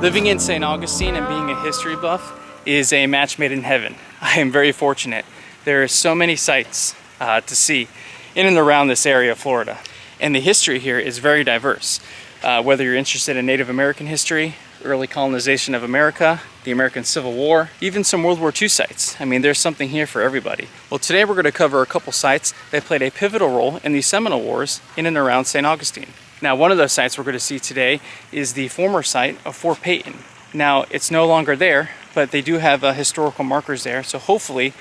Living in St. Augustine and being a history buff is a match made in heaven. I am very fortunate. There are so many sights to see in and around this area of Florida. And the history here is very diverse. Whether you're interested in Native American history, early colonization of America, the American Civil War, even some World War II sites. I mean, there's something here for everybody. Well, today we're going to cover a couple sites that played a pivotal role in the Seminole Wars in and around St. Augustine. Now, one of those sites we're going to see today is the former site of Fort Peyton. Now, it's no longer there, but they do have historical markers there, so hopefully,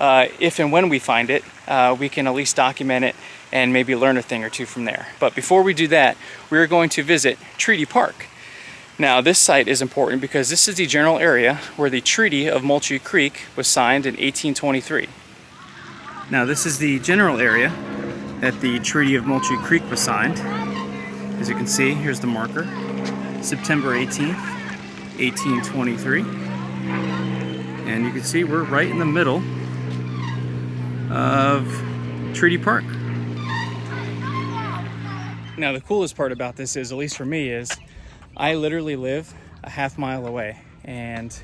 if and when we find it, we can at least document it and maybe learn a thing or two from there. But before we do that, we're going to visit Treaty Park. Now, this site is important because this is the general area where the Treaty of Moultrie Creek was signed in 1823. Now, this is the general area that the Treaty of Moultrie Creek was signed. As you can see, here's the marker, September 18th, 1823. And you can see we're right in the middle of Treaty Park. Now, the coolest part about this is, at least for me, is I literally live a half mile away and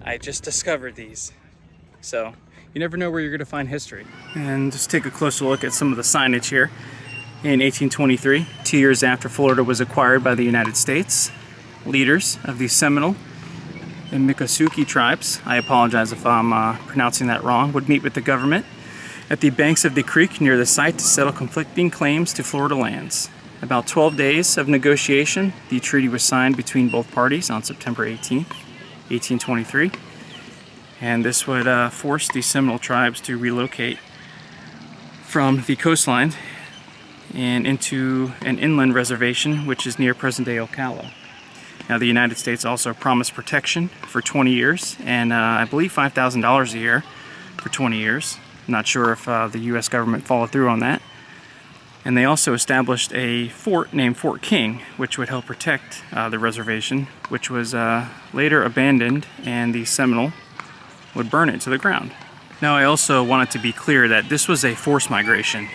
I just discovered these. So you never know where you're going to find history. And just take a closer look at some of the signage here. In 1823, 2 years after Florida was acquired by the United States, leaders of the Seminole and Miccosukee tribes, I apologize if I'm pronouncing that wrong, would meet with the government at the banks of the creek near the site to settle conflicting claims to Florida lands. About 12 days of negotiation, the treaty was signed between both parties on September 18, 1823, and this would force the Seminole tribes to relocate from the coastline and into an inland reservation which is near present-day Ocala. Now, the United States also promised protection for 20 years and I believe $5,000 a year for 20 years. I'm not sure if the U.S. government followed through on that. And they also established a fort named Fort King, which would help protect the reservation, which was later abandoned, and the Seminole would burn it to the ground. Now, I also want it to be clear that this was a forced migration.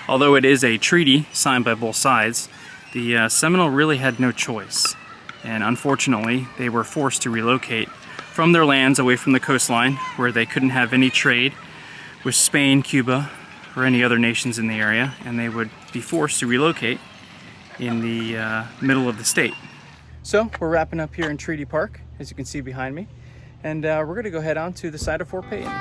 Although it is a treaty signed by both sides, the Seminole really had no choice. And unfortunately, they were forced to relocate from their lands away from the coastline, where they couldn't have any trade with Spain, Cuba, or any other nations in the area, and they would be forced to relocate in the middle of the state. So we're wrapping up here in Treaty Park, as you can see behind me, and we're going to go head on to the side of Fort Peyton.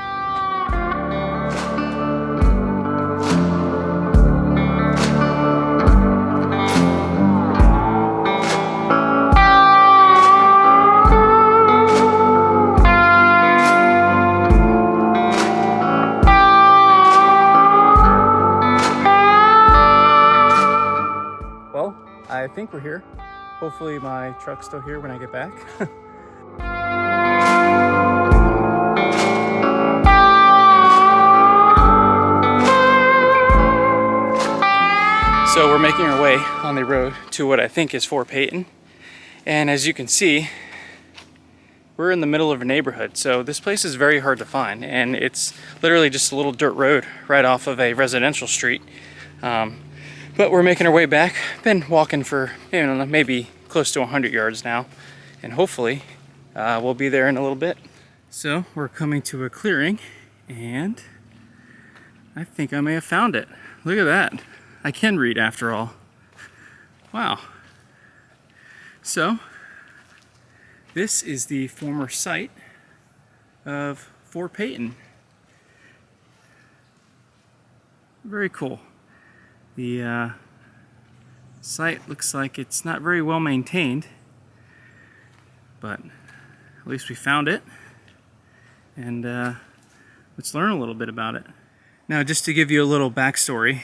I think we're here. Hopefully my truck's still here when I get back. So we're making our way on the road to what I think is Fort Peyton. And as you can see, we're in the middle of a neighborhood. So this place is very hard to find. And it's literally just a little dirt road right off of a residential street. But we're making our way back. Been walking for, you know, maybe close to 100 yards now. And hopefully we'll be there in a little bit. So we're coming to a clearing and I think I may have found it. Look at that. I can read after all. Wow. So this is the former site of Fort Peyton. Very cool. The site looks like it's not very well maintained, but at least we found it, and let's learn a little bit about it. Now, just to give you a little backstory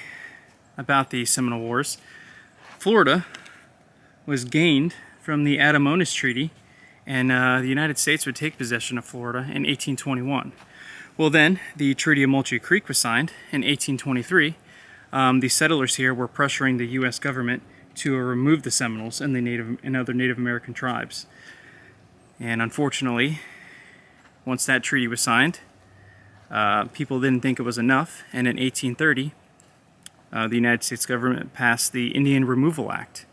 about the Seminole Wars, Florida was gained from the Adamonis Treaty, and the United States would take possession of Florida in 1821. Well, then the Treaty of Moultrie Creek was signed in 1823. The settlers here were pressuring the U.S. government to remove the Seminoles and the other Native American tribes. And unfortunately, once that treaty was signed, people didn't think it was enough, and in 1830, the United States government passed the Indian Removal Act,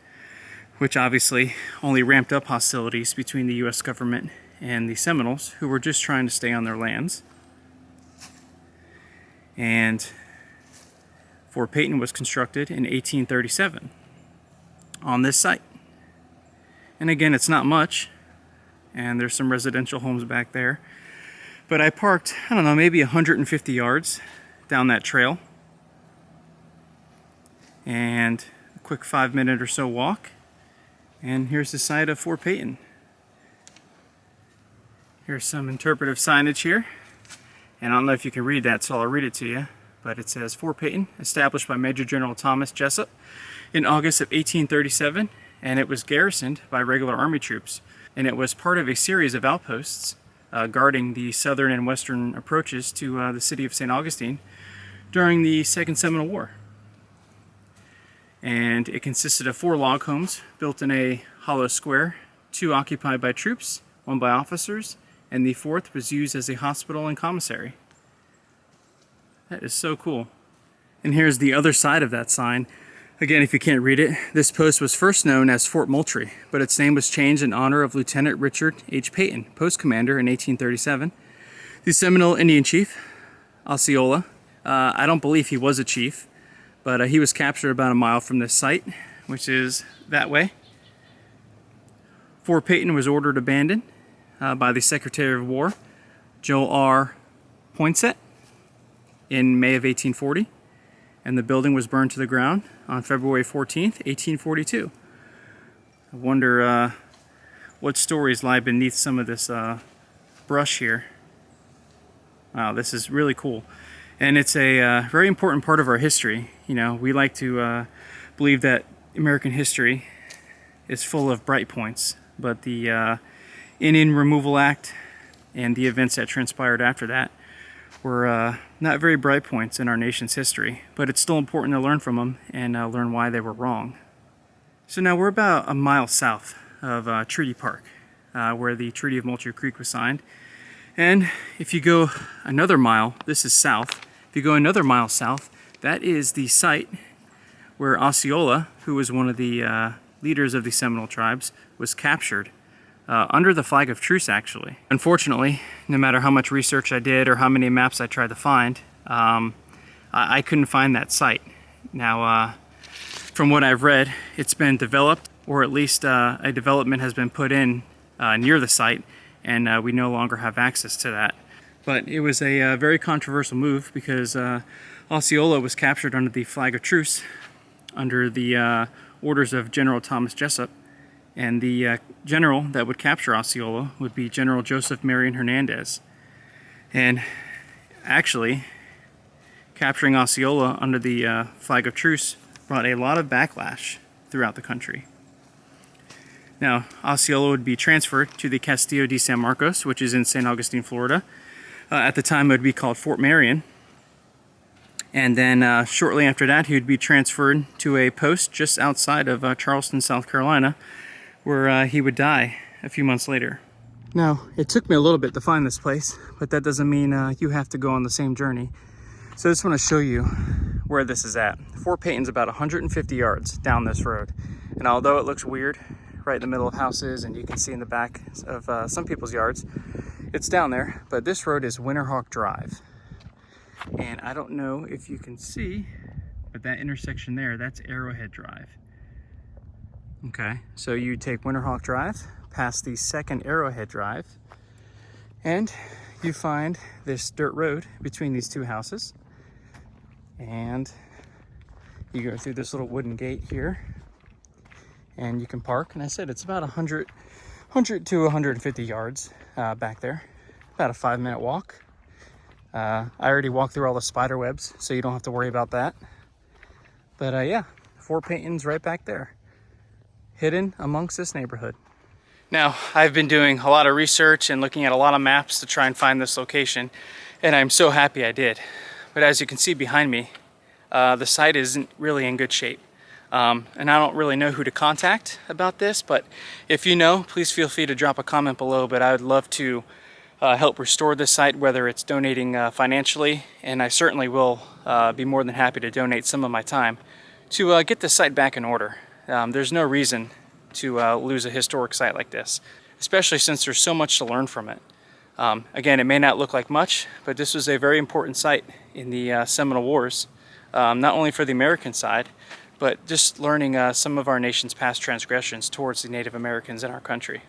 which obviously only ramped up hostilities between the U.S. government and the Seminoles, who were just trying to stay on their lands. And Fort Peyton was constructed in 1837 on this site. And again, it's not much, and there's some residential homes back there. But I parked, I don't know, maybe 150 yards down that trail. And a quick 5-minute or so walk. And here's the site of Fort Peyton. Here's some interpretive signage here. And I don't know if you can read that, so I'll read it to you. But it says, Fort Peyton, established by Major General Thomas Jesup in August of 1837, and it was garrisoned by regular army troops. And it was part of a series of outposts guarding the southern and western approaches to the city of St. Augustine during the Second Seminole War. And it consisted of 4 log homes built in a hollow square, 2 occupied by troops, 1 by officers, and the 4th was used as a hospital and commissary. That is so cool. And here's the other side of that sign. Again, if you can't read it, this post was first known as Fort Moultrie, but its name was changed in honor of Lieutenant Richard H. Peyton, post commander in 1837. The Seminole Indian chief, Osceola, I don't believe he was a chief, but he was captured about a mile from this site, which is that way. Fort Peyton was ordered abandoned by the Secretary of War, Joel R. Poinsett, in May of 1840, and the building was burned to the ground on February 14th, 1842. I wonder what stories lie beneath some of this brush here. Wow, this is really cool. And it's a very important part of our history. You know, we like to believe that American history is full of bright points, but the Indian Removal Act and the events that transpired after that were not very bright points in our nation's history, but it's still important to learn from them and learn why they were wrong. So now we're about a mile south of Treaty Park, where the Treaty of Moultrie Creek was signed. And if you go another mile, this is south, if you go another mile south, that is the site where Osceola, who was one of the leaders of the Seminole tribes, was captured. Under the flag of truce, actually. Unfortunately, no matter how much research I did or how many maps I tried to find, I couldn't find that site. Now, from what I've read, it's been developed, or at least a development has been put in near the site, and we no longer have access to that. But it was a very controversial move because Osceola was captured under the flag of truce, under the orders of General Thomas Jesup. And the general that would capture Osceola would be General Joseph Marion Hernandez. And actually, capturing Osceola under the flag of truce brought a lot of backlash throughout the country. Now, Osceola would be transferred to the Castillo De San Marcos, which is in St. Augustine, Florida. At the time, it would be called Fort Marion. And then shortly after that, he would be transferred to a post just outside of Charleston, South Carolina, where he would die a few months later. Now, it took me a little bit to find this place, but that doesn't mean you have to go on the same journey. So I just want to show you where this is at. Fort Peyton's about 150 yards down this road. And although it looks weird, right in the middle of houses, and you can see in the back of some people's yards, it's down there. But this road is Winterhawk Drive. And I don't know if you can see, but that intersection there, that's Arrowhead Drive. Okay, so you take Winterhawk Drive past the second Arrowhead Drive, and you find this dirt road between these 2 houses, and you go through this little wooden gate here, and you can park. And I said it's about 100 to 150 yards back there, about a 5-minute walk. I already walked through all the spider webs, so you don't have to worry about that. But yeah, Fort Peyton's right back there, hidden amongst this neighborhood. Now, I've been doing a lot of research and looking at a lot of maps to try and find this location, and I'm so happy I did. But as you can see behind me, the site isn't really in good shape. And I don't really know who to contact about this, but if you know, please feel free to drop a comment below. But I would love to help restore this site, whether it's donating financially, and I certainly will be more than happy to donate some of my time to get the site back in order. There's no reason to lose a historic site like this, especially since there's so much to learn from it. Again, it may not look like much, but this was a very important site in the Seminole Wars, not only for the American side, but just learning some of our nation's past transgressions towards the Native Americans in our country.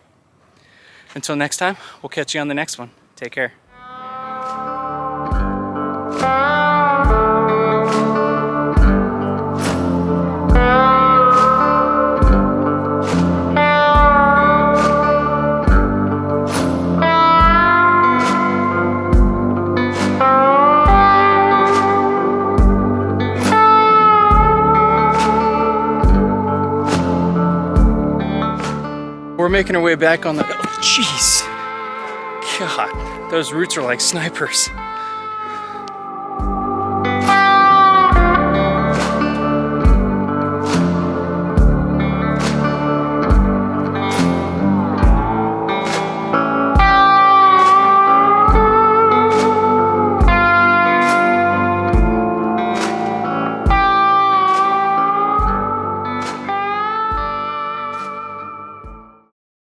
Until next time, we'll catch you on the next one. Take care. We're making our way back on the, oh jeez, God, those roots are like snipers.